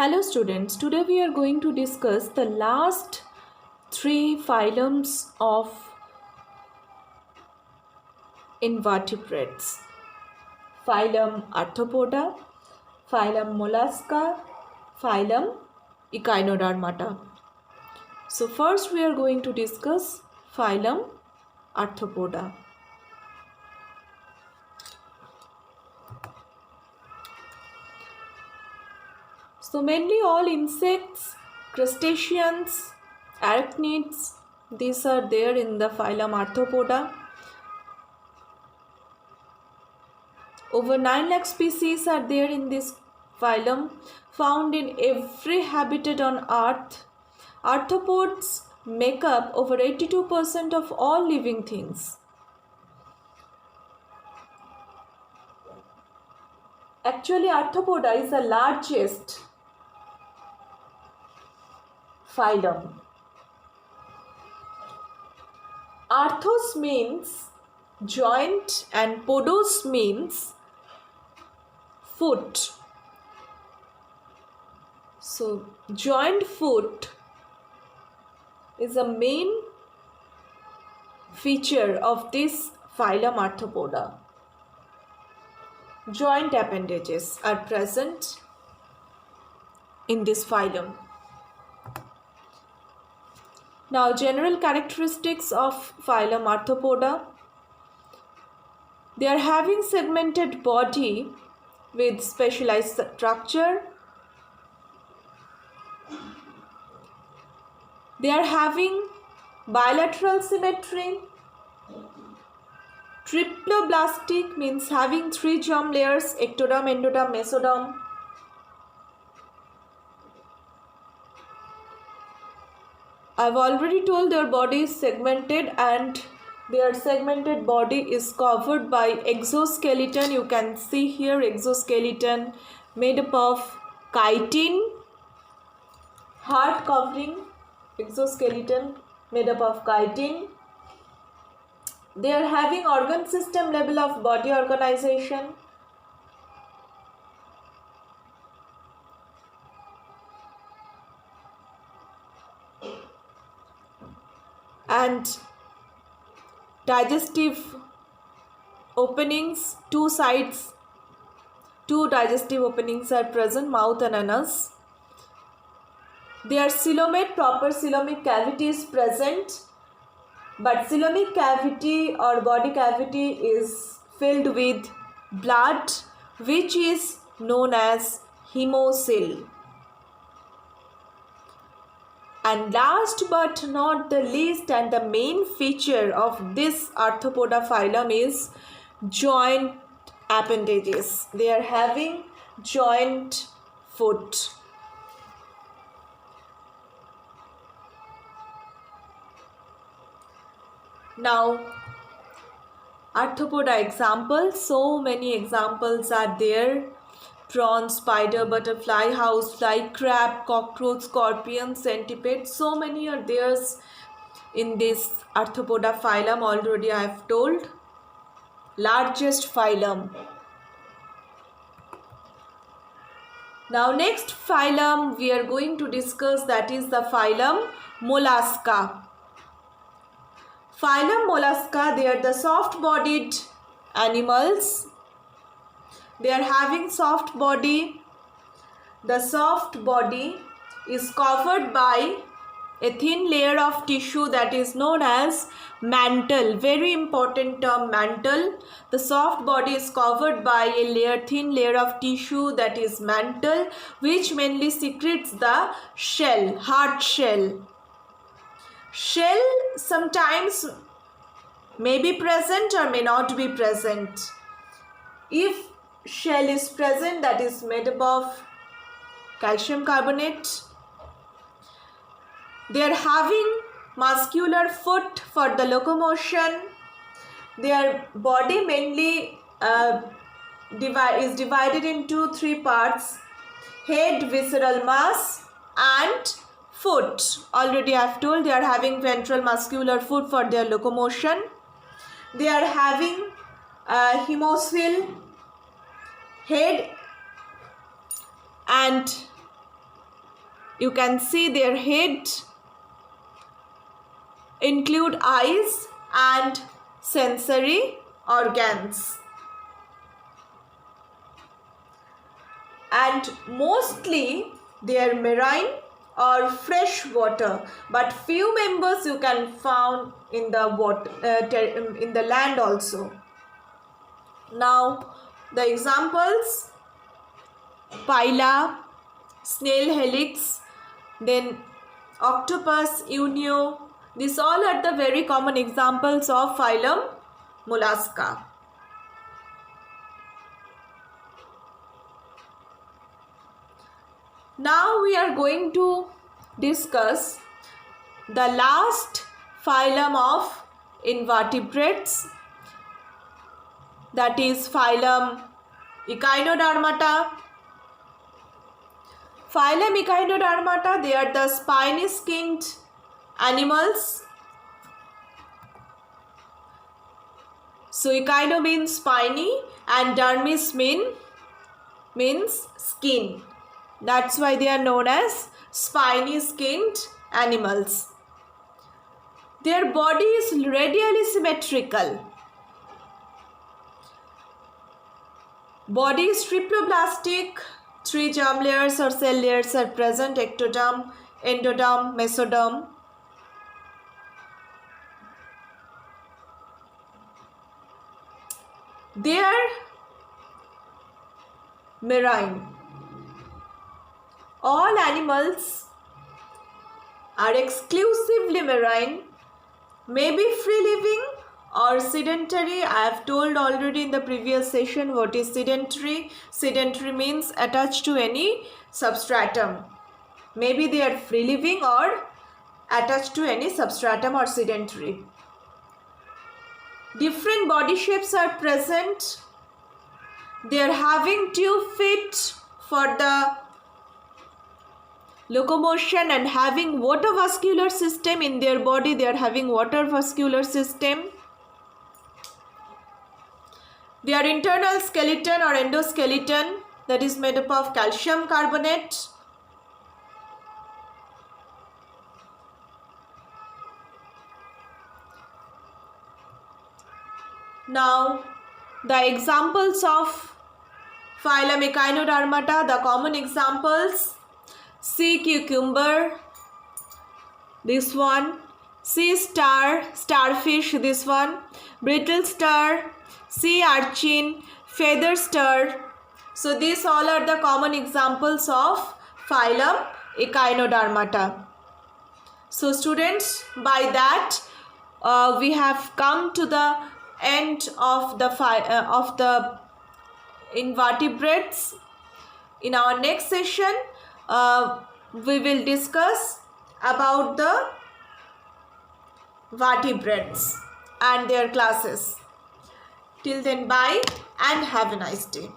Hello students, today we are going to discuss the last three phylums of invertebrates. Phylum Arthropoda, phylum Mollusca, phylum Echinodermata. So first we are going to discuss phylum Arthropoda. So mainly all insects, crustaceans, arachnids, these are there in the phylum Arthropoda. Over 9 lakh species are there in this phylum, found in every habitat on Earth. Arthropods make up over 82% of all living things. Actually, Arthropoda is the largest phylum. Arthos means joint and podos means foot. So, joint foot is a main feature of this phylum Arthropoda. Joint appendages are present in this phylum. Now, general characteristics of phylum Arthropoda. They are having segmented body with specialized structure. They are having bilateral symmetry. Triploblastic means having three germ layers: ectoderm, endoderm, mesoderm. I've already told their body is segmented, and their segmented body is covered by exoskeleton. You can see here exoskeleton made up of chitin, hard covering exoskeleton made up of chitin. They are having organ system level of body organization. And digestive openings, two digestive openings are present, mouth and anus. Their coelomate, proper coelomic cavity is present, but coelomic cavity or body cavity is filled with blood, which is known as hemocoel. And last but not the least, and the main feature of this Arthropoda phylum is joint appendages. They are having joint foot. Now, Arthropoda examples, so many examples are there: prawn, spider, butterfly, housefly, crab, cockroach, scorpion, centipede. So many are there in this Arthropoda phylum. Already I have told. Largest phylum. Now next phylum we are going to discuss, that is the phylum Mollusca. Phylum Mollusca, they are the soft-bodied animals. They are having soft body. The soft body is covered by a thin layer of tissue that is known as mantle. Very important term, mantle. The soft body is covered by a thin layer of tissue that is mantle, which mainly secretes the shell, hard shell. Shell sometimes may be present or may not be present. If shell is present, that is made up of calcium carbonate. They are having muscular foot for the locomotion. Their body mainly is divided into three parts: head, visceral mass, and foot. Already I have told they are having ventral muscular foot for their locomotion. They are having hemocoel head and You can see their head include eyes and sensory organs. And mostly they are marine or fresh water, but few members you can found in the water, in the land also. Now the examples: phyla, snail helix, then octopus, unio. These all are the very common examples of phylum Mollusca. Now we are going to discuss the last phylum of invertebrates, that is phylum Echinodermata. Phylum Echinodermata, they are the spiny skinned animals. So echino means spiny and dermis means skin. That's why they are known as spiny skinned animals. Their body is radially symmetrical. Body is triploblastic. 3 germ layers or cell layers are present: ectoderm, endoderm, mesoderm. They are marine. All animals are exclusively marine, may be free living or sedentary. I have told already in the previous session what is sedentary. Sedentary means attached to any substratum. Maybe they are free living or attached to any substratum or sedentary. Different body shapes are present. They are having 2 feet for the locomotion and having water vascular system in their body. They are having water vascular system. Their internal skeleton or endoskeleton, that is made up of calcium carbonate. Now the examples of phylum Echinodermata, the common examples: sea cucumber, this one; sea star, starfish, this one; brittle star, sea urchin, feather star. So these all are the common examples of phylum Echinodermata. So students, by that we have come to the end of the invertebrates. In our next session we will discuss about the vertebrates and their classes. Till then, bye and have a nice day.